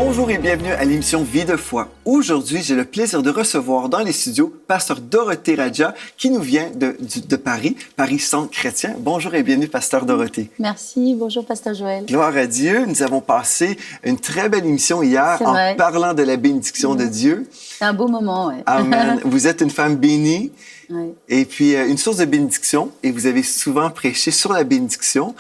Bonjour et bienvenue à l'émission Vie de foi. Aujourd'hui, j'ai le plaisir de recevoir dans les studios Pasteur Dorothée Radja qui nous vient de Paris, Paris Centre Chrétien. Bonjour et bienvenue, Pasteur Dorothée. Merci, bonjour Pasteur Joël. Gloire à Dieu, nous avons passé une très belle émission hier en parlant de la bénédiction de Dieu. C'est un beau moment, oui. Amen. Vous êtes une femme bénie. Oui. Et puis, une source de bénédiction, et vous avez souvent prêché sur la bénédiction,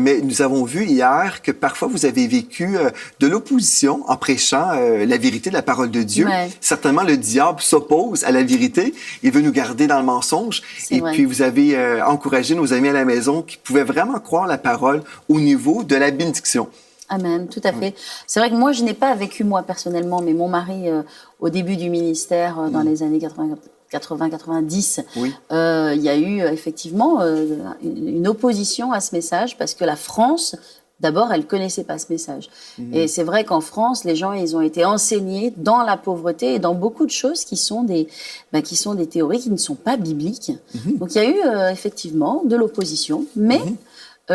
mais nous avons vu hier que parfois vous avez vécu de l'opposition en prêchant la vérité de la parole de Dieu. Certainement, le diable s'oppose à la vérité, il veut nous garder dans le mensonge. Puis, vous avez encouragé nos amis à la maison qui pouvaient vraiment croire la parole au niveau de la bénédiction. Amen, tout à fait. C'est vrai que moi, je n'ai pas vécu moi personnellement, mais mon mari, au début du ministère, dans les années 80-90, il y a eu effectivement une opposition à ce message parce que la France, d'abord, elle ne connaissait pas ce message. Et c'est vrai qu'en France, les gens, ils ont été enseignés dans la pauvreté et dans beaucoup de choses qui sont des théories qui ne sont pas bibliques. Donc, il y a eu effectivement de l'opposition, mais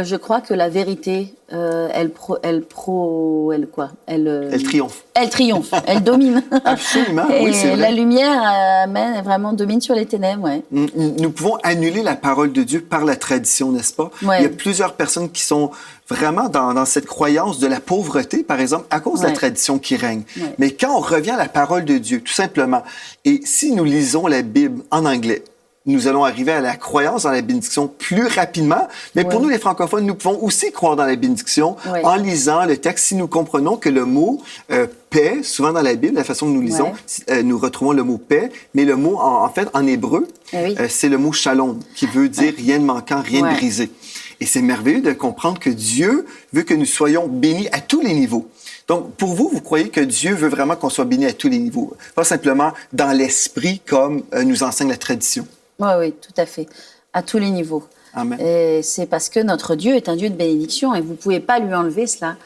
je crois que la vérité, elle triomphe. Elle triomphe, elle domine. Absolument, et oui, c'est vrai. La lumière vraiment domine sur les ténèbres, Nous pouvons annuler la parole de Dieu par la tradition, n'est-ce pas? Il y a plusieurs personnes qui sont vraiment dans cette croyance de la pauvreté, par exemple, à cause de la tradition qui règne. Mais quand on revient à la parole de Dieu, tout simplement, et si nous lisons la Bible en anglais, nous allons arriver à la croyance dans la bénédiction plus rapidement. Mais pour nous, les francophones, nous pouvons aussi croire dans la bénédiction en lisant le texte. Si nous comprenons que le mot paix, souvent dans la Bible, la façon que nous lisons, nous retrouvons le mot paix, mais le mot, en fait, en hébreu, c'est le mot shalom, qui veut dire rien de manquant, rien de brisé. Et c'est merveilleux de comprendre que Dieu veut que nous soyons bénis à tous les niveaux. Donc, pour vous, vous croyez que Dieu veut vraiment qu'on soit bénis à tous les niveaux, pas simplement dans l'esprit comme nous enseigne la tradition? Oui, tout à fait, à tous les niveaux. Amen. Et c'est parce que notre Dieu est un Dieu de bénédiction et vous ne pouvez pas lui enlever cela.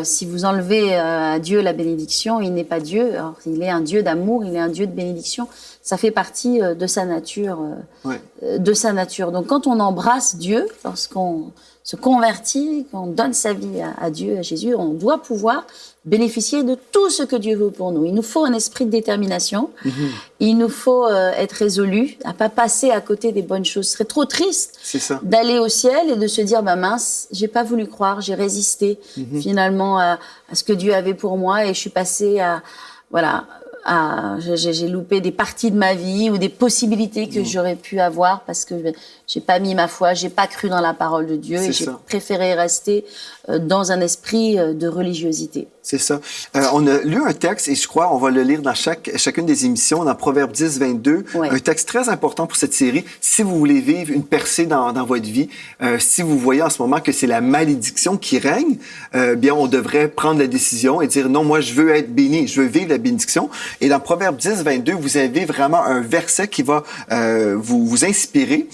Si vous enlevez à Dieu la bénédiction, il n'est pas Dieu. Alors, il est un Dieu d'amour, il est un Dieu de bénédiction. Ça fait partie de sa nature. Donc, quand on embrasse Dieu, lorsqu'on se convertit, qu'on donne sa vie à Dieu, à Jésus, on doit pouvoir bénéficier de tout ce que Dieu veut pour nous. Il nous faut un esprit de détermination. Il nous faut être résolu, à pas passer à côté des bonnes choses. Ce serait trop triste d'aller au ciel et de se dire, mince, j'ai pas voulu croire, j'ai résisté finalement à ce que Dieu avait pour moi et je suis passée j'ai loupé des parties de ma vie ou des possibilités que j'aurais pu avoir parce que j'ai pas mis ma foi, j'ai pas cru dans la parole de Dieu et j'ai préféré rester dans un esprit de religiosité. C'est ça. On a lu un texte, et je crois on va le lire dans chacune des émissions, dans Proverbe 10, 22, un texte très important pour cette série. Si vous voulez vivre une percée dans votre vie, si vous voyez en ce moment que c'est la malédiction qui règne, bien on devrait prendre la décision et dire non, moi je veux être béni, je veux vivre la bénédiction. Et dans Proverbe 10, 22, vous avez vraiment un verset qui va vous inspirer.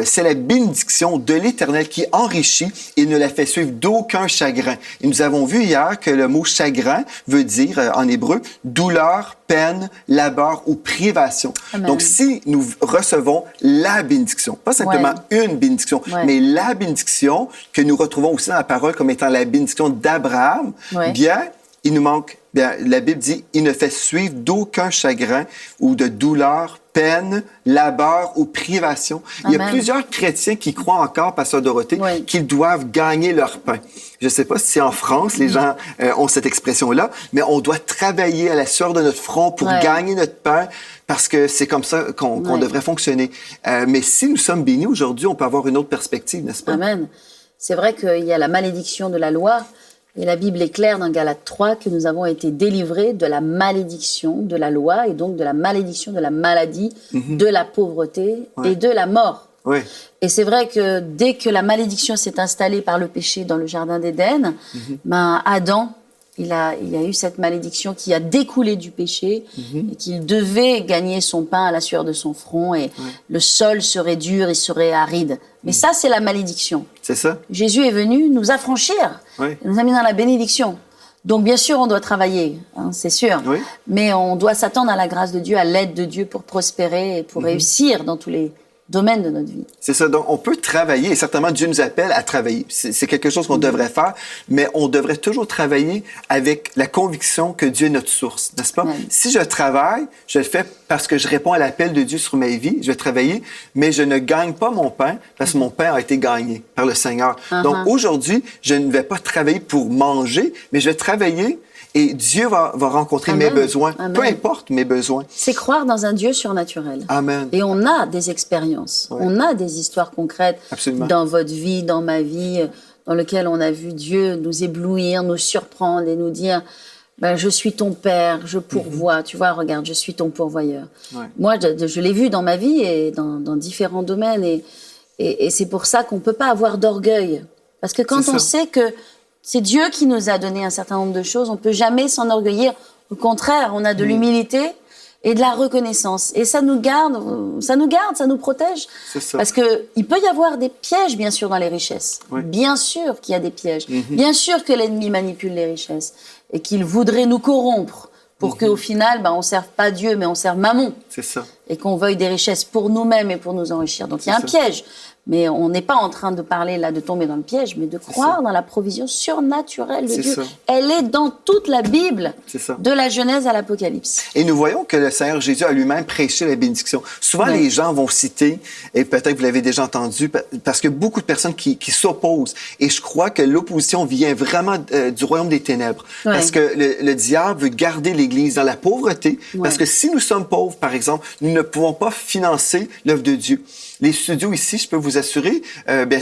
C'est la bénédiction de l'Éternel qui enrichit et ne la fait suivre d'aucun chagrin. Et nous avons vu hier que le mot chagrin veut dire, en hébreu, douleur, peine, labeur ou privation. Amen. Donc, si nous recevons la bénédiction, pas simplement une bénédiction, mais la bénédiction que nous retrouvons aussi dans la parole comme étant la bénédiction d'Abraham, bien, il nous manque, bien, la Bible dit, il ne fait suivre d'aucun chagrin ou de douleur, peine, labeur ou privation. Amen. Il y a plusieurs chrétiens qui croient encore, Pasteur Dorothée, qu'ils doivent gagner leur pain. Je ne sais pas si en France, les gens ont cette expression-là, mais on doit travailler à la sueur de notre front pour gagner notre pain parce que c'est comme ça qu'on devrait fonctionner. Mais si nous sommes bénis aujourd'hui, on peut avoir une autre perspective, n'est-ce pas? Amen. C'est vrai qu'il y a la malédiction de la loi. Et la Bible est claire dans Galates 3 que nous avons été délivrés de la malédiction de la loi et donc de la malédiction de la maladie, de la pauvreté et de la mort. Et c'est vrai que dès que la malédiction s'est installée par le péché dans le jardin d'Éden, Adam, il a eu cette malédiction qui a découlé du péché et qu'il devait gagner son pain à la sueur de son front et le sol serait dur et serait aride. Mais ça, c'est la malédiction. C'est ça. Jésus est venu nous affranchir. Il nous a mis dans la bénédiction. Donc, bien sûr, on doit travailler, c'est sûr. Mais on doit s'attendre à la grâce de Dieu, à l'aide de Dieu pour prospérer et pour réussir dans tous les domaines de notre vie. C'est ça. Donc, on peut travailler, et certainement Dieu nous appelle à travailler. C'est quelque chose qu'on devrait faire, mais on devrait toujours travailler avec la conviction que Dieu est notre source, n'est-ce pas? Si je travaille, je le fais parce que je réponds à l'appel de Dieu sur ma vie, je vais travailler, mais je ne gagne pas mon pain parce que mon pain a été gagné par le Seigneur. Donc, aujourd'hui, je ne vais pas travailler pour manger, mais je vais travailler et Dieu va rencontrer mes besoins, peu importe mes besoins. C'est croire dans un Dieu surnaturel. Amen. Et on a des expériences, on a des histoires concrètes dans votre vie, dans ma vie, dans lesquelles on a vu Dieu nous éblouir, nous surprendre et nous dire ben, « Je suis ton Père, je pourvois. Tu vois, regarde, je suis ton pourvoyeur. Moi, je l'ai vu dans ma vie et dans différents domaines. Et c'est pour ça qu'on ne peut pas avoir d'orgueil. Parce que quand on sait que c'est Dieu qui nous a donné un certain nombre de choses. On ne peut jamais s'enorgueillir. Au contraire, on a de l'humilité et de la reconnaissance. Et ça nous garde, ça nous protège. C'est ça. Parce qu'il peut y avoir des pièges, bien sûr, dans les richesses. Bien sûr qu'il y a des pièges. Bien sûr que l'ennemi manipule les richesses et qu'il voudrait nous corrompre pour qu'au final, ben, on ne serve pas Dieu, mais on serve Mammon. C'est ça. Et qu'on veuille des richesses pour nous-mêmes et pour nous enrichir. Donc, il y a un piège. Mais on n'est pas en train de parler là de tomber dans le piège, mais de croire dans la provision surnaturelle de Dieu. Elle est dans toute la Bible, de la Genèse à l'Apocalypse. Et nous voyons que le Seigneur Jésus a lui-même prêché la bénédiction. Souvent, les gens vont citer, et peut-être vous l'avez déjà entendu, parce que beaucoup de personnes qui s'opposent. Et je crois que l'opposition vient vraiment du royaume des ténèbres. Parce que le diable veut garder l'Église dans la pauvreté. Parce que si nous sommes pauvres, par exemple, nous ne pouvons pas financer l'œuvre de Dieu. Les studios ici, je peux vous assurer,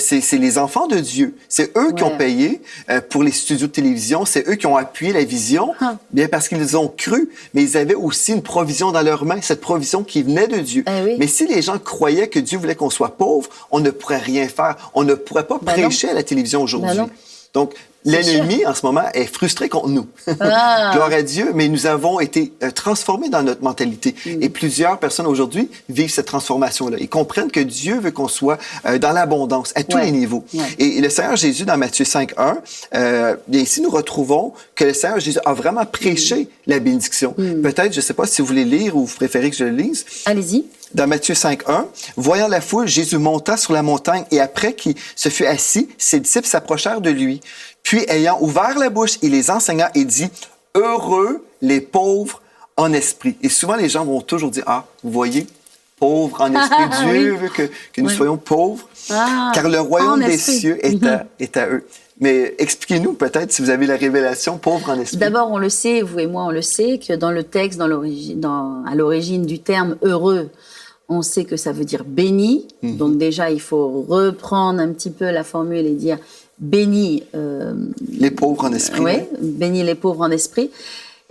c'est les enfants de Dieu. C'est eux qui ont payé pour les studios de télévision. C'est eux qui ont appuyé la vision, bien parce qu'ils ont cru. Mais ils avaient aussi une provision dans leurs mains, cette provision qui venait de Dieu. Mais si les gens croyaient que Dieu voulait qu'on soit pauvre, on ne pourrait rien faire. On ne pourrait pas prêcher à la télévision aujourd'hui. Donc, l'ennemi, en ce moment, est frustré contre nous. Gloire à Dieu, mais nous avons été transformés dans notre mentalité. Et plusieurs personnes aujourd'hui vivent cette transformation-là. Ils comprennent que Dieu veut qu'on soit dans l'abondance, à tous les niveaux. Et le Seigneur Jésus, dans Matthieu 5.1, ici, nous retrouvons que le Seigneur Jésus a vraiment prêché la bénédiction. Peut-être, je ne sais pas si vous voulez lire ou vous préférez que je le lise. Allez-y. Dans Matthieu 5.1, voyant la foule, Jésus monta sur la montagne et après qu'il se fut assis, ses disciples s'approchèrent de lui. Puis, ayant ouvert la bouche, il les enseigna et dit « Heureux les pauvres en esprit ». Et souvent, les gens vont toujours dire « Ah, vous voyez, pauvres en esprit, Dieu veut que nous soyons pauvres, car le royaume des cieux est à eux ». Mais expliquez-nous peut-être, si vous avez la révélation, pauvre en esprit. D'abord, on le sait, vous et moi, on le sait, que dans le texte, à l'origine du terme « heureux », on sait que ça veut dire « béni ». Donc déjà, il faut reprendre un petit peu la formule et dire « béni ». Les pauvres en esprit. Oui, béni les pauvres en esprit.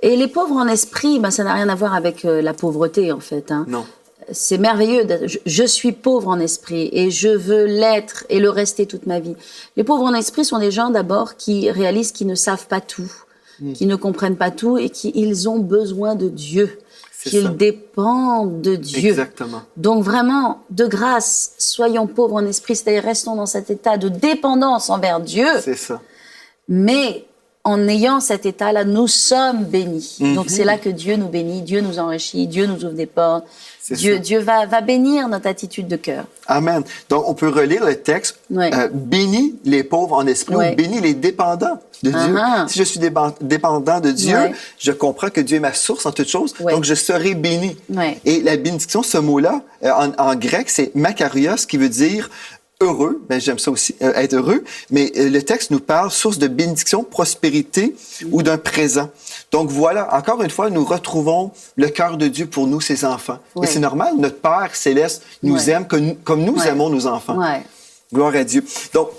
Et les pauvres en esprit, ça n'a rien à voir avec la pauvreté, en fait. Non. C'est merveilleux. Je suis pauvre en esprit et je veux l'être et le rester toute ma vie. Les pauvres en esprit sont des gens d'abord qui réalisent qu'ils ne savent pas tout, qui ne comprennent pas tout et qu'ils ont besoin de Dieu, qu'ils dépendent de Dieu. Exactement. Donc vraiment, de grâce, soyons pauvres en esprit, c'est-à-dire restons dans cet état de dépendance envers Dieu. C'est ça. Mais en ayant cet état-là, nous sommes bénis. Donc c'est là que Dieu nous bénit, Dieu nous enrichit, Dieu nous ouvre des portes. Dieu va bénir notre attitude de cœur. Amen. Donc, on peut relire le texte. Bénis les pauvres en esprit ou bénis les dépendants de Dieu. Si je suis dépendant de Dieu, je comprends que Dieu est ma source en toutes choses. Donc, je serai béni. Et la bénédiction, ce mot-là, en grec, c'est makarios, qui veut dire heureux. Ben, j'aime ça aussi, être heureux. Mais le texte nous parle source de bénédiction, prospérité ou d'un présent. Donc voilà, encore une fois, nous retrouvons le cœur de Dieu pour nous, ses enfants. Et c'est normal, notre Père céleste nous aime comme nous aimons nos enfants. Gloire à Dieu. Donc,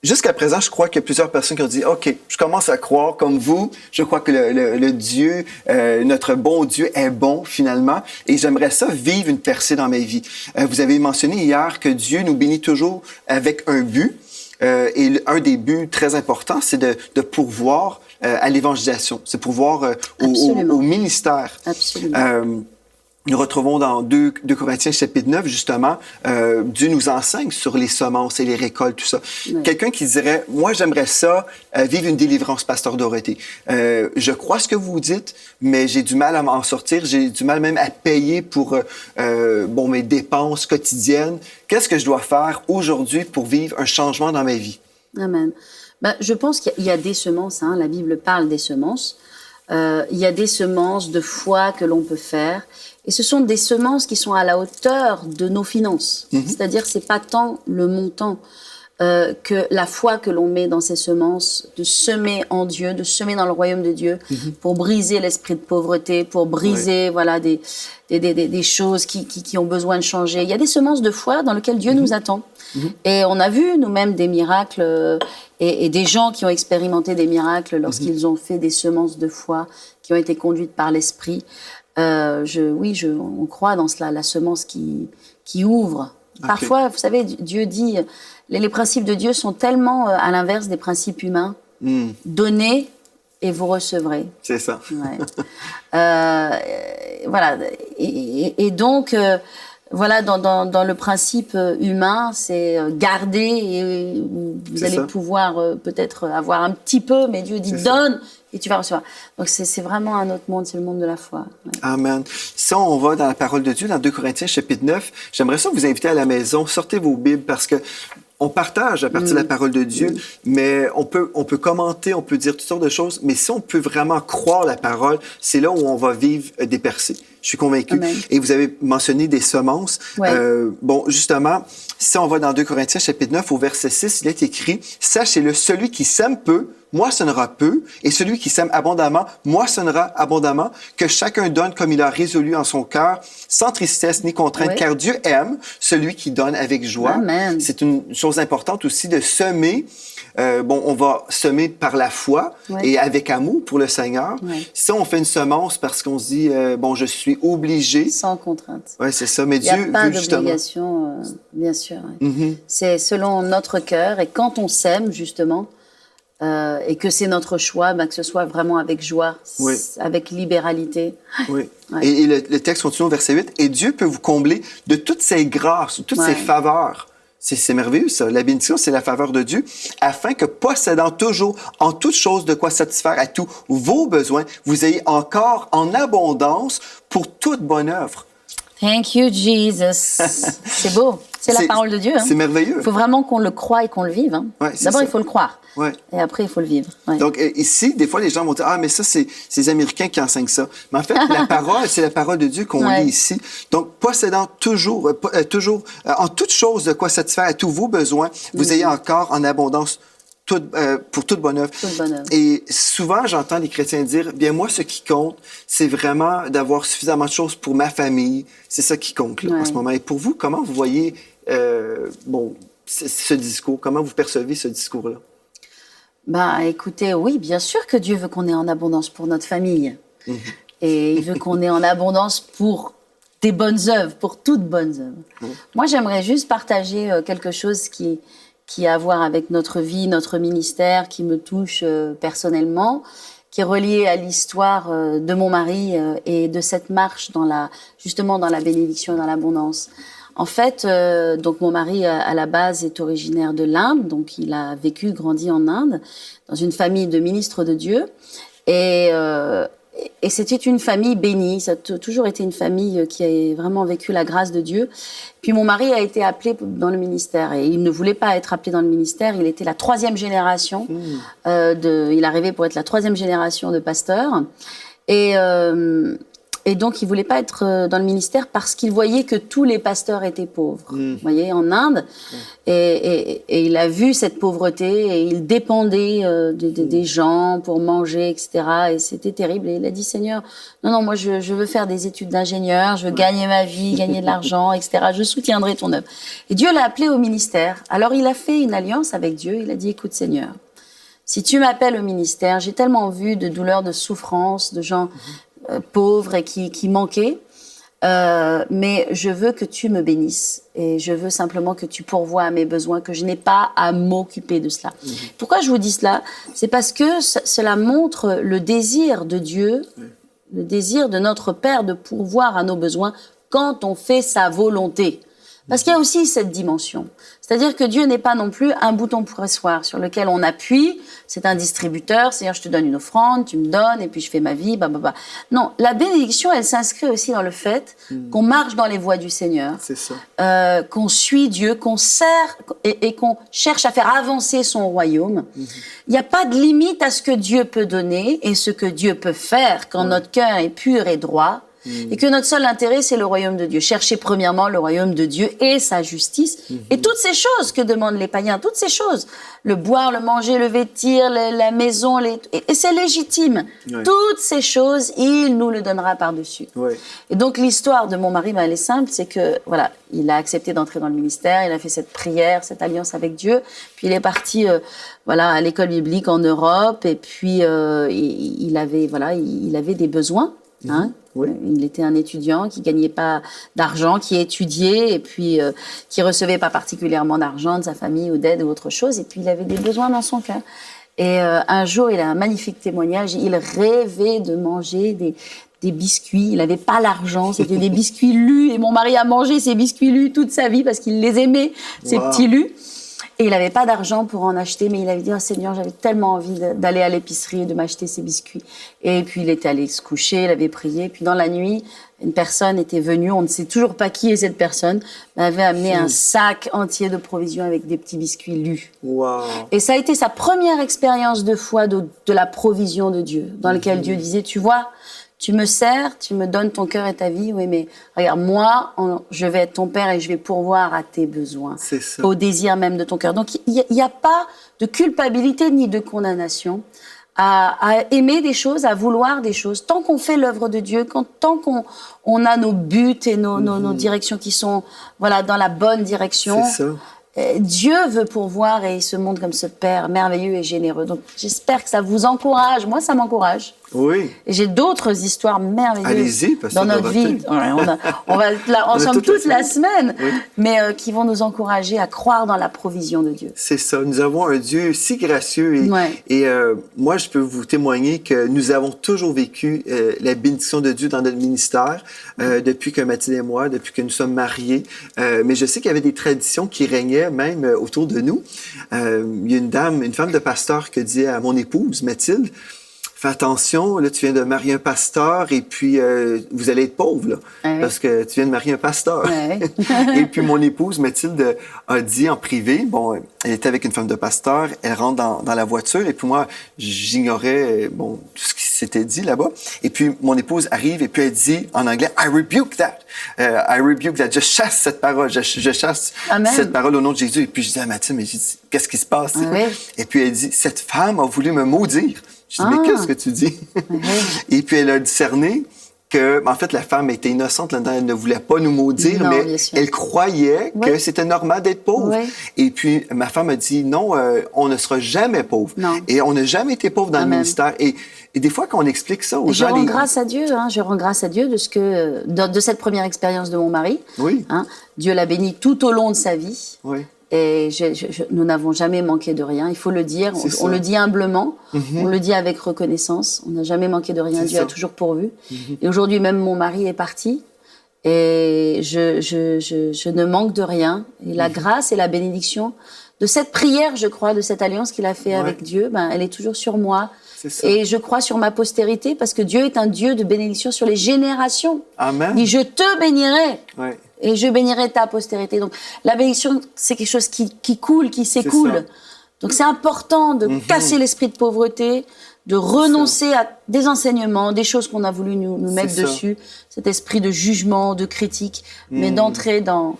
jusqu'à présent, je crois qu'il y a plusieurs personnes qui ont dit « OK, je commence à croire comme vous. Je crois que le Dieu, notre bon Dieu est bon finalement. Et j'aimerais ça vivre une percée dans ma vie. » Vous avez mentionné hier que Dieu nous bénit toujours avec un but. Et un des buts très importants, c'est de pourvoir à l'évangélisation. C'est pourvoir au ministère. Absolument. nous retrouvons dans 2 Corinthiens chapitre 9, justement, Dieu nous enseigne sur les semences et les récoltes, tout ça. Oui. Quelqu'un qui dirait, moi, j'aimerais ça, vivre une délivrance, Pasteur Dorothée. Je crois ce que vous dites, mais j'ai du mal à m'en sortir. J'ai du mal même à payer pour mes dépenses quotidiennes. Qu'est-ce que je dois faire aujourd'hui pour vivre un changement dans ma vie? Amen. Je pense qu'il y a des semences, hein. La Bible parle des semences. Il y a des semences de foi que l'on peut faire. Et ce sont des semences qui sont à la hauteur de nos finances. C'est-à-dire, c'est pas tant le montant que la foi que l'on met dans ces semences, de semer en Dieu, de semer dans le royaume de Dieu, pour briser l'esprit de pauvreté, pour briser voilà des choses qui ont besoin de changer. Il y a des semences de foi dans lesquelles Dieu nous attend. Et on a vu nous-mêmes des miracles et des gens qui ont expérimenté des miracles lorsqu'ils ont fait des semences de foi qui ont été conduites par l'esprit. On croit dans cela, la semence qui ouvre. Okay. Parfois, vous savez, Dieu dit, les principes de Dieu sont tellement à l'inverse des principes humains. Donnez et vous recevrez. C'est ça. Ouais. Voilà. Et donc, voilà, dans le principe humain, c'est garder et vous allez pouvoir peut-être avoir un petit peu, mais Dieu dit donne et tu vas recevoir. Donc c'est vraiment un autre monde, c'est le monde de la foi. Ouais. Amen. Si on va dans la parole de Dieu, dans 2 Corinthiens chapitre 9, j'aimerais ça vous inviter à la maison, sortez vos Bibles parce que on partage à partir de la parole de Dieu, mais on peut commenter, on peut dire toutes sortes de choses, mais si on peut vraiment croire la parole, c'est là où on va vivre des percées. Je suis convaincu. Amen. Et vous avez mentionné des semences. Ouais. Justement, si on va dans 2 Corinthiens chapitre 9, au verset 6, il est écrit « Sachez-le, celui qui sème peu, moissonnera peu, et celui qui sème abondamment, moissonnera abondamment, que chacun donne comme il a résolu en son cœur, sans tristesse ni contrainte, car Dieu aime celui qui donne avec joie. » C'est une chose importante aussi de semer. On va semer par la foi et avec amour pour le Seigneur. Si on fait une semence parce qu'on se dit, je suis obligé. Sans contrainte. Oui, c'est ça. Mais Dieu veut justement. Il n'y a pas d'obligation, bien sûr. C'est selon notre cœur. Et quand on sème, justement, et que c'est notre choix, que ce soit vraiment avec joie, avec libéralité. Oui. Et le texte continue au verset 8. « Et Dieu peut vous combler de toutes ses grâces, toutes ses faveurs. » C'est merveilleux, ça. La bénédiction, c'est la faveur de Dieu, afin que, possédant toujours en toutes choses de quoi satisfaire à tous vos besoins, vous ayez encore en abondance pour toute bonne œuvre. Thank you, Jesus. C'est beau. C'est la parole de Dieu. C'est merveilleux. Il faut vraiment qu'on le croie et qu'on le vive. D'abord, il faut le croire. Et après, il faut le vivre. Donc, ici, des fois, les gens vont dire « Ah, mais ça, c'est les Américains qui enseignent ça. » Mais en fait, la parole, c'est la parole de Dieu qu'on lit ici. Donc, possédant toujours, en toute chose de quoi satisfaire à tous vos besoins, vous ayez encore en abondance pour toute bonne œuvre. Et souvent, j'entends les chrétiens dire, bien moi, ce qui compte, c'est vraiment d'avoir suffisamment de choses pour ma famille. C'est ça qui compte là, en ce moment. Et pour vous, comment vous voyez ce discours? Comment vous percevez ce discours-là? Écoutez, oui, bien sûr que Dieu veut qu'on ait en abondance pour notre famille. Et il veut qu'on ait en abondance pour des bonnes œuvres, pour toutes bonnes œuvres. Moi, j'aimerais juste partager quelque chose qui a à voir avec notre vie, notre ministère, qui me touche personnellement, qui est relié à l'histoire de mon mari et de cette marche justement dans la bénédiction et dans l'abondance. En fait, donc mon mari, à la base, est originaire de l'Inde, donc il a grandi en Inde, dans une famille de ministres de Dieu. Et c'était une famille bénie, ça a toujours été une famille qui a vraiment vécu la grâce de Dieu. Puis mon mari a été appelé dans le ministère et il ne voulait pas être appelé dans le ministère, il était la 3e génération, il arrivait pour être la 3e génération de pasteur. Et donc, il voulait pas être dans le ministère parce qu'il voyait que tous les pasteurs étaient pauvres. Vous voyez, en Inde. Et il a vu cette pauvreté et il dépendait des gens pour manger, etc. Et c'était terrible. Et il a dit, Seigneur, non, moi, je veux faire des études d'ingénieur, je veux gagner ma vie, gagner de l'argent, etc. Je soutiendrai ton œuvre. Et Dieu l'a appelé au ministère. Alors, il a fait une alliance avec Dieu. Il a dit, écoute, Seigneur, si tu m'appelles au ministère, j'ai tellement vu de douleurs, de souffrances, de gens pauvres et qui manquaient, mais je veux que tu me bénisses et je veux simplement que tu pourvoies à mes besoins, que je n'ai pas à m'occuper de cela. Pourquoi je vous dis cela? C'est parce que cela montre le désir de Dieu le désir de notre Père de pourvoir à nos besoins quand on fait sa volonté. Parce qu'il y a aussi cette dimension. C'est-à-dire que Dieu n'est pas non plus un bouton pressoir sur lequel on appuie, c'est un distributeur, c'est-à-dire je te donne une offrande, tu me donnes, et puis je fais ma vie, Non, la bénédiction, elle s'inscrit aussi dans le fait qu'on marche dans les voies du Seigneur, c'est ça. Qu'on suit Dieu, qu'on sert et qu'on cherche à faire avancer son royaume. Il n'y a pas de limite à ce que Dieu peut donner et ce que Dieu peut faire quand notre cœur est pur et droit. Et que notre seul intérêt, c'est le royaume de Dieu. Chercher premièrement le royaume de Dieu et sa justice. Et toutes ces choses que demandent les païens, toutes ces choses. Le boire, le manger, le vêtir, la maison, et c'est légitime. Ouais. Toutes ces choses, il nous le donnera par-dessus. Ouais. Et donc, l'histoire de mon mari, elle est simple, c'est que, voilà, il a accepté d'entrer dans le ministère, il a fait cette prière, cette alliance avec Dieu, puis il est parti, à l'école biblique en Europe, et puis il avait des besoins. Hein? Oui. Il était un étudiant qui gagnait pas d'argent, qui étudiait et puis qui recevait pas particulièrement d'argent de sa famille ou d'aide ou autre chose. Et puis il avait des besoins dans son cœur. Et un jour, il a un magnifique témoignage. Il rêvait de manger des biscuits. Il n'avait pas l'argent. C'était des biscuits lus. Et mon mari a mangé ces biscuits lus toute sa vie parce qu'il les aimait, ces petits lus. Et il n'avait pas d'argent pour en acheter, mais il avait dit « Oh Seigneur, j'avais tellement envie d'aller à l'épicerie et de m'acheter ces biscuits. » Et puis il était allé se coucher, il avait prié. Puis dans la nuit, une personne était venue, on ne sait toujours pas qui est cette personne, mais avait amené un sac entier de provisions avec des petits biscuits lus. Wow. Et ça a été sa première expérience de foi de la provision de Dieu, dans laquelle Dieu disait « Tu vois, tu me sers, tu me donnes ton cœur et ta vie. Oui, mais regarde, moi, je vais être ton père et je vais pourvoir à tes besoins, au désir même de ton cœur. » Donc, il n'y a pas de culpabilité ni de condamnation à aimer des choses, à vouloir des choses. Tant qu'on fait l'œuvre de Dieu, tant qu'on a nos buts et nos directions qui sont dans la bonne direction, c'est ça. Dieu veut pourvoir et il se montre comme ce Père merveilleux et généreux. Donc, j'espère que ça vous encourage. Moi, ça m'encourage. Oui. Et j'ai d'autres histoires merveilleuses dans notre vie. On va être là ensemble toute la semaine, mais qui vont nous encourager à croire dans la provision de Dieu. C'est ça. Nous avons un Dieu si gracieux et moi, je peux vous témoigner que nous avons toujours vécu la bénédiction de Dieu dans notre ministère depuis que Mathilde et moi, depuis que nous sommes mariés. Mais je sais qu'il y avait des traditions qui régnaient même autour de nous. Il y a une femme de pasteur qui dit à mon épouse, Mathilde, fais attention, là, tu viens de marier un pasteur et puis vous allez être pauvre, là, parce que tu viens de marier un pasteur. Et puis mon épouse, Mathilde, a dit en privé, elle était avec une femme de pasteur, elle rentre dans la voiture et puis moi, j'ignorais, tout ce qui s'était dit là-bas. Et puis mon épouse arrive et puis elle dit en anglais, I rebuke that. I rebuke that. Je chasse cette parole, je chasse cette parole au nom de Jésus. Et puis je dis à Mathilde, mais qu'est-ce qui se passe? Et puis elle dit, cette femme a voulu me maudire. Je dis, mais qu'est-ce que tu dis? Et puis, elle a discerné que, en fait, la femme était innocente là-dedans. Elle ne voulait pas nous maudire, mais elle croyait que c'était normal d'être pauvre. Et puis, ma femme a dit, non, on ne sera jamais pauvre. Non. Et on n'a jamais été pauvre dans le ministère. Et des fois, quand on explique ça aux gens... Je rends grâce à Dieu, je rends grâce à Dieu de cette première expérience de mon mari. Oui. Dieu l'a béni tout au long de sa vie. Oui. Et nous n'avons jamais manqué de rien, il faut le dire. On le dit humblement, on le dit avec reconnaissance. On n'a jamais manqué de rien, Dieu a toujours pourvu. Et aujourd'hui, même mon mari est parti et je ne manque de rien. Et la grâce et la bénédiction de cette prière, je crois, de cette alliance qu'il a fait avec Dieu, elle est toujours sur moi. Et je crois sur ma postérité parce que Dieu est un Dieu de bénédiction sur les générations. Amen. Il dit, je te bénirai. Et je bénirai ta postérité. Donc, la bénédiction, c'est quelque chose qui coule, qui s'écoule. Donc, c'est important de casser l'esprit de pauvreté, de renoncer à des enseignements, des choses qu'on a voulu nous mettre dessus, cet esprit de jugement, de critique, mais d'entrer dans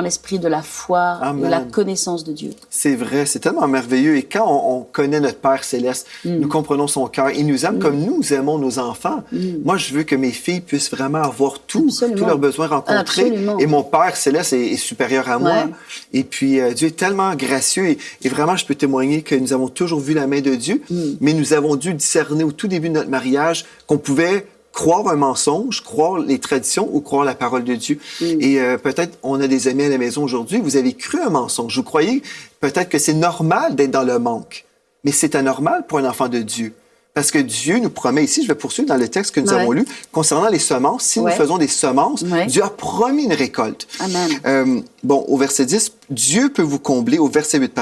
l'esprit de la foi et de la connaissance de Dieu. C'est vrai, c'est tellement merveilleux. Et quand on connaît notre Père Céleste, nous comprenons son cœur. Il nous aime comme nous aimons nos enfants. Moi, je veux que mes filles puissent vraiment avoir tous leurs besoins rencontrés. Absolument. Et mon Père Céleste est supérieur à moi. Et puis, Dieu est tellement gracieux. Et vraiment, je peux témoigner que nous avons toujours vu la main de Dieu, mais nous avons dû discerner au tout début de notre mariage qu'on pouvait croire un mensonge, croire les traditions ou croire la parole de Dieu. Et peut-être, on a des amis à la maison aujourd'hui, vous avez cru un mensonge. Vous croyez peut-être que c'est normal d'être dans le manque, mais c'est anormal pour un enfant de Dieu. Parce que Dieu nous promet ici, je vais poursuivre dans le texte que nous avons lu, concernant les semences, si nous faisons des semences, Dieu a promis une récolte. Amen. Au verset 10, Dieu peut vous combler, au verset 8,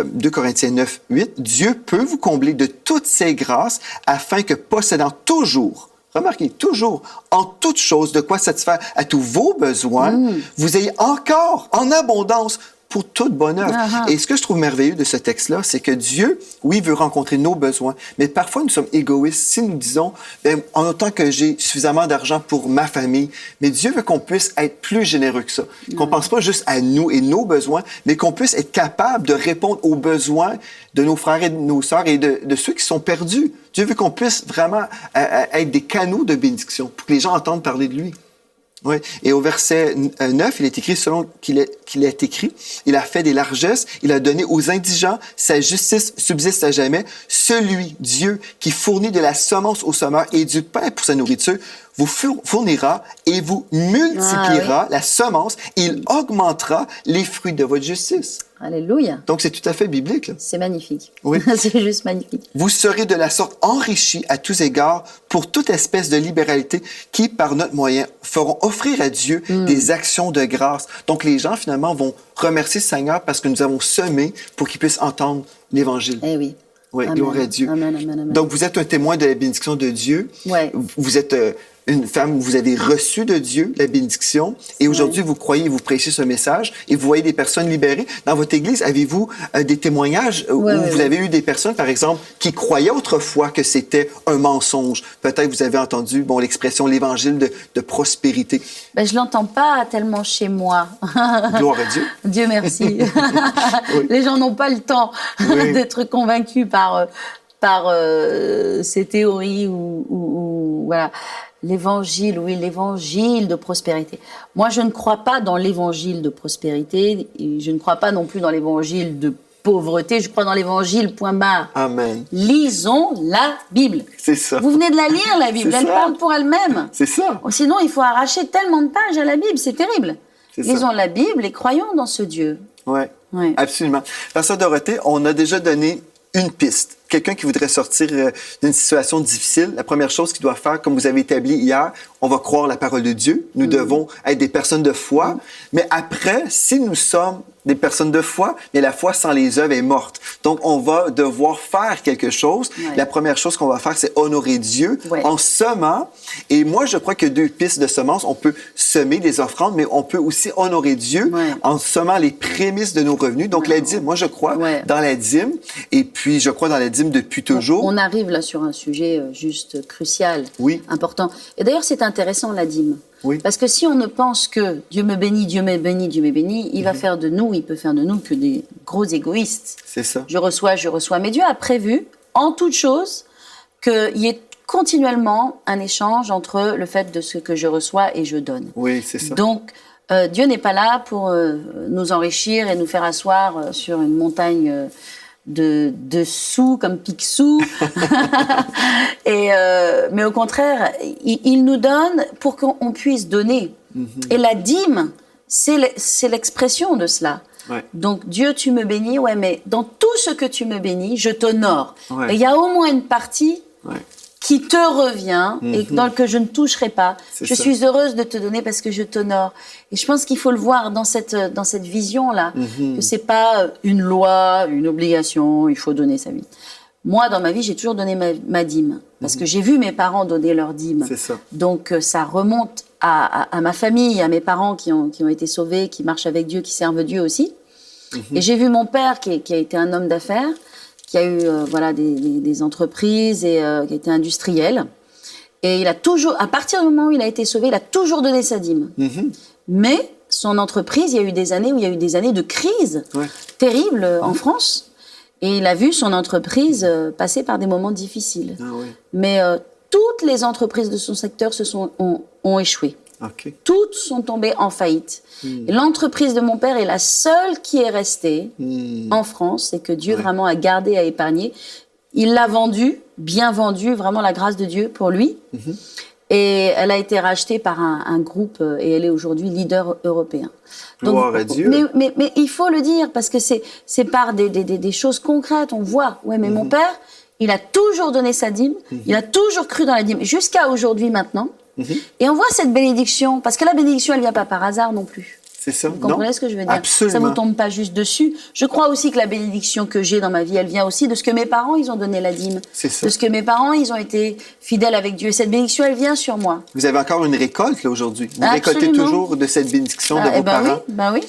2 Corinthiens 9, 8, Dieu peut vous combler de toutes ses grâces afin que possédant toujours, remarquez, toujours, en toutes choses, de quoi satisfaire à tous vos besoins, vous ayez encore en abondance pour toute bonne œuvre. Et ce que je trouve merveilleux de ce texte-là, c'est que Dieu, oui, veut rencontrer nos besoins, mais parfois nous sommes égoïstes si nous disons, en autant que j'ai suffisamment d'argent pour ma famille, mais Dieu veut qu'on puisse être plus généreux que ça, qu'on pense pas juste à nous et nos besoins, mais qu'on puisse être capable de répondre aux besoins de nos frères et de nos sœurs et de ceux qui sont perdus. Dieu veut qu'on puisse vraiment être des canaux de bénédiction pour que les gens entendent parler de lui. Oui. Et au verset 9, il est écrit selon qu'il est écrit, il a fait des largesses, il a donné aux indigents, sa justice subsiste à jamais. Celui, Dieu, qui fournit de la semence aux semeurs et du pain pour sa nourriture, vous fournira et vous multipliera la semence et il augmentera les fruits de votre justice. Alléluia. Donc, c'est tout à fait biblique. Là. C'est magnifique. Oui. C'est juste magnifique. Vous serez de la sorte enrichis à tous égards pour toute espèce de libéralité qui, par notre moyen, feront offrir à Dieu des actions de grâce. Donc, les gens, finalement, vont remercier le Seigneur parce que nous avons semé pour qu'ils puissent entendre l'Évangile. Eh oui. Oui, Amen. gloire à Dieu. Amen, amen, amen. Donc, vous êtes un témoin de la bénédiction de Dieu. Ouais. Vous êtes une femme, vous avez reçu de Dieu la bénédiction. Et aujourd'hui, vous croyez, vous prêchez ce message et vous voyez des personnes libérées. Dans votre Église, avez-vous des témoignages où vous avez eu des personnes, par exemple, qui croyaient autrefois que c'était un mensonge? Peut-être vous avez entendu l'expression l'Évangile de prospérité. Je l'entends pas tellement chez moi. Gloire à Dieu. Dieu merci. Les gens n'ont pas le temps d'être convaincus par ces théories ou voilà. L'évangile, oui, l'évangile de prospérité. Moi, je ne crois pas dans l'évangile de prospérité. Et je ne crois pas non plus dans l'évangile de pauvreté. Je crois dans l'évangile, point barre. Amen. Lisons la Bible. C'est ça. Vous venez de la lire, la Bible. Elle parle pour elle-même. C'est ça. Sinon, il faut arracher tellement de pages à la Bible. C'est terrible. Lisons la Bible et croyons dans ce Dieu. Oui, absolument. Pasteur Dorothée, on a déjà donné une piste. Quelqu'un qui voudrait sortir d'une situation difficile, la première chose qu'il doit faire, comme vous avez établi hier, on va croire la parole de Dieu. Nous devons être des personnes de foi. Mais après, si nous sommes des personnes de foi, mais la foi sans les œuvres est morte. Donc, on va devoir faire quelque chose. La première chose qu'on va faire, c'est honorer Dieu en semant. Et moi, je crois que deux pistes de semences. On peut semer des offrandes, mais on peut aussi honorer Dieu en semant les prémices de nos revenus. Donc, la dîme, moi, je crois dans la dîme. Et puis, je crois dans la dîme depuis toujours. On arrive là sur un sujet juste crucial, important. Et d'ailleurs, c'est intéressant, la dîme. Oui. Parce que si on ne pense que Dieu me bénit, Dieu me bénit, Dieu me bénit, il peut faire de nous que des gros égoïstes. C'est ça. Je reçois. Mais Dieu a prévu, en toute chose, qu'il y ait continuellement un échange entre le fait de ce que je reçois et je donne. Oui, c'est ça. Donc, Dieu n'est pas là pour nous enrichir et nous faire asseoir sur une montagne de sous comme Picsou. Mais au contraire, il nous donne pour qu'on puisse donner. Et la dîme, c'est l'expression de cela. Donc, Dieu, tu me bénis, mais dans tout ce que tu me bénis, je t'honore. Et il y a au moins une partie qui te revient et dans que je ne toucherai pas. Je suis heureuse de te donner parce que je t'honore. Et je pense qu'il faut le voir dans cette vision-là, que c'est pas une loi, une obligation, il faut donner sa vie. Moi, dans ma vie, j'ai toujours donné ma dîme parce que j'ai vu mes parents donner leur dîme. C'est ça. Donc, ça remonte à ma famille, à mes parents qui ont été sauvés, qui marchent avec Dieu, qui servent Dieu aussi. Et j'ai vu mon père qui a été un homme d'affaires, qui a eu des entreprises et qui a été industriel. Et il a toujours, à partir du moment où il a été sauvé, il a toujours donné sa dîme. Mais son entreprise, il y a eu des années de crise terribles en France. Et il a vu son entreprise passer par des moments difficiles. Mais toutes les entreprises de son secteur ont échoué. Toutes sont tombées en faillite. Et l'entreprise de mon père est la seule qui est restée en France et que Dieu vraiment a gardé, a épargné. Il l'a vendue, bien vendue, vraiment la grâce de Dieu pour lui. Et elle a été rachetée par un groupe et elle est aujourd'hui leader européen. Gloire à Dieu. Mais il faut le dire parce que c'est par des choses concrètes. On voit, mais mon père, il a toujours donné sa dîme, il a toujours cru dans la dîme, jusqu'à aujourd'hui maintenant. Et on voit cette bénédiction, parce que la bénédiction, elle vient pas par hasard non plus. C'est ça. Vous comprenez ce que je veux dire? Absolument. Ça vous tombe pas juste dessus. Je crois aussi que la bénédiction que j'ai dans ma vie, elle vient aussi de ce que mes parents, ils ont donné la dîme. C'est ça. De ce que mes parents, ils ont été fidèles avec Dieu. Cette bénédiction, elle vient sur moi. Vous avez encore une récolte, là, aujourd'hui. Vous récoltez toujours de cette bénédiction de vos parents. Oui.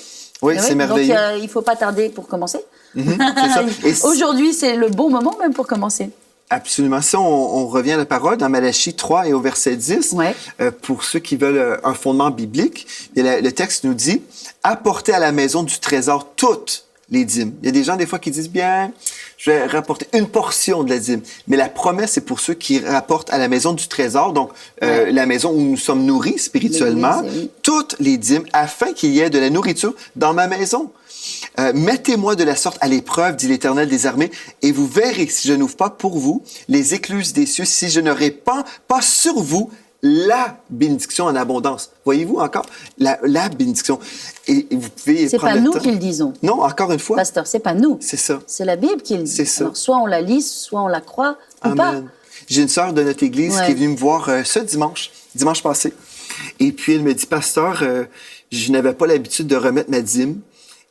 Oui, c'est merveilleux. Donc, il faut pas tarder pour commencer. C'est ça. Aujourd'hui, c'est le bon moment même pour commencer. Absolument. Si on revient à la parole, dans Malachie 3 et au verset 10, pour ceux qui veulent un fondement biblique, le texte nous dit « Apportez à la maison du trésor toutes les dîmes. » Il y a des gens, des fois, qui disent « Bien, je vais rapporter une portion de la dîme. » Mais la promesse, c'est pour ceux qui rapportent à la maison du trésor, donc la maison où nous sommes nourris spirituellement, toutes les dîmes, afin qu'il y ait de la nourriture dans ma maison. Mettez-moi de la sorte à l'épreuve, dit l'Éternel des armées, et vous verrez si je n'ouvre pas pour vous les écluses des cieux, si je ne répands pas sur vous la bénédiction en abondance. Voyez-vous encore? La bénédiction. Et vous pouvez c'est prendre pas le nous temps. qui le disons. Non, encore une fois. Pasteur, c'est pas nous. C'est ça. C'est la Bible qui le dit. C'est ça. Alors, soit on la lit, soit on la croit, ou Amen. pas. J'ai une sœur de notre église qui est venue me voir ce dimanche passé. Et puis, elle me dit, Pasteur, je n'avais pas l'habitude de remettre ma dîme.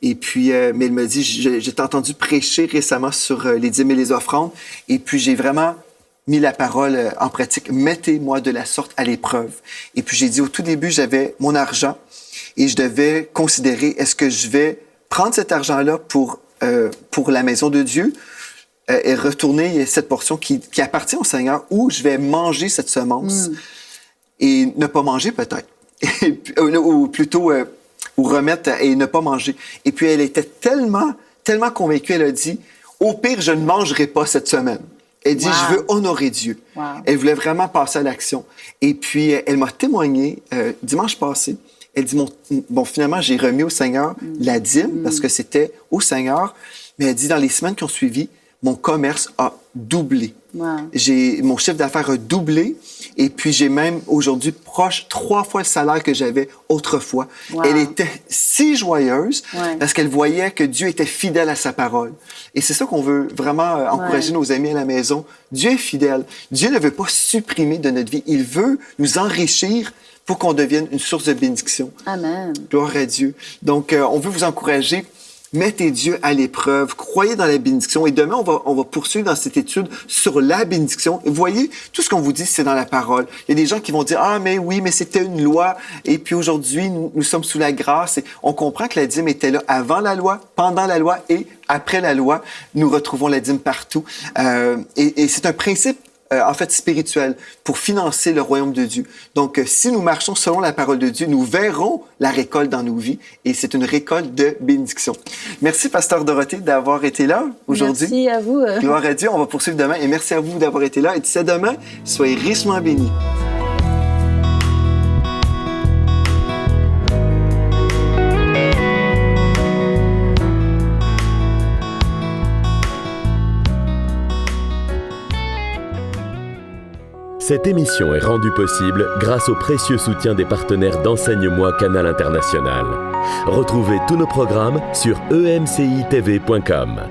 Et puis, mais elle me dit, j'ai entendu prêcher récemment sur les dîmes et les offrandes. Et puis, j'ai vraiment mis la parole en pratique. Mettez-moi de la sorte à l'épreuve. Et puis, j'ai dit, au tout début, j'avais mon argent et je devais considérer, est-ce que je vais prendre cet argent-là pour la maison de Dieu et retourner cette portion qui appartient au Seigneur, ou je vais manger cette semence et ne pas manger peut-être. Ou plutôt... ou remettre et ne pas manger. Et puis, elle était tellement convaincue, elle a dit, au pire, je ne mangerai pas cette semaine. Elle dit, je veux honorer Dieu. Elle voulait vraiment passer à l'action. Et puis, elle m'a témoigné dimanche passé. Elle dit, finalement, j'ai remis au Seigneur la dîme parce que c'était au Seigneur. Mais elle dit, dans les semaines qui ont suivi, mon commerce a doublé. Mon chiffre d'affaires a doublé. Et puis, j'ai même aujourd'hui proche 3 fois le salaire que j'avais autrefois. Elle était si joyeuse parce qu'elle voyait que Dieu était fidèle à sa parole. Et c'est ça qu'on veut vraiment encourager nos amis à la maison. Dieu est fidèle. Dieu ne veut pas supprimer de notre vie. Il veut nous enrichir pour qu'on devienne une source de bénédiction. Amen. Gloire à Dieu. Donc, on veut vous encourager. Mettez Dieu à l'épreuve, croyez dans la bénédiction. Et demain, on va poursuivre dans cette étude sur la bénédiction. Et vous voyez, tout ce qu'on vous dit, c'est dans la parole. Il y a des gens qui vont dire, ah, mais oui, mais c'était une loi. Et puis aujourd'hui, nous sommes sous la grâce. Et on comprend que la dîme était là avant la loi, pendant la loi et après la loi. Nous retrouvons la dîme partout. Et c'est un principe en fait spirituel pour financer le royaume de Dieu. Donc, si nous marchons selon la parole de Dieu, nous verrons la récolte dans nos vies et c'est une récolte de bénédiction. Merci, Pasteur Dorothée, d'avoir été là aujourd'hui. Merci à vous. Gloire à Dieu. On va poursuivre demain et merci à vous d'avoir été là. Et d'ici à demain, soyez richement bénis. Cette émission est rendue possible grâce au précieux soutien des partenaires d'Enseigne-moi Canal International. Retrouvez tous nos programmes sur emcitv.com.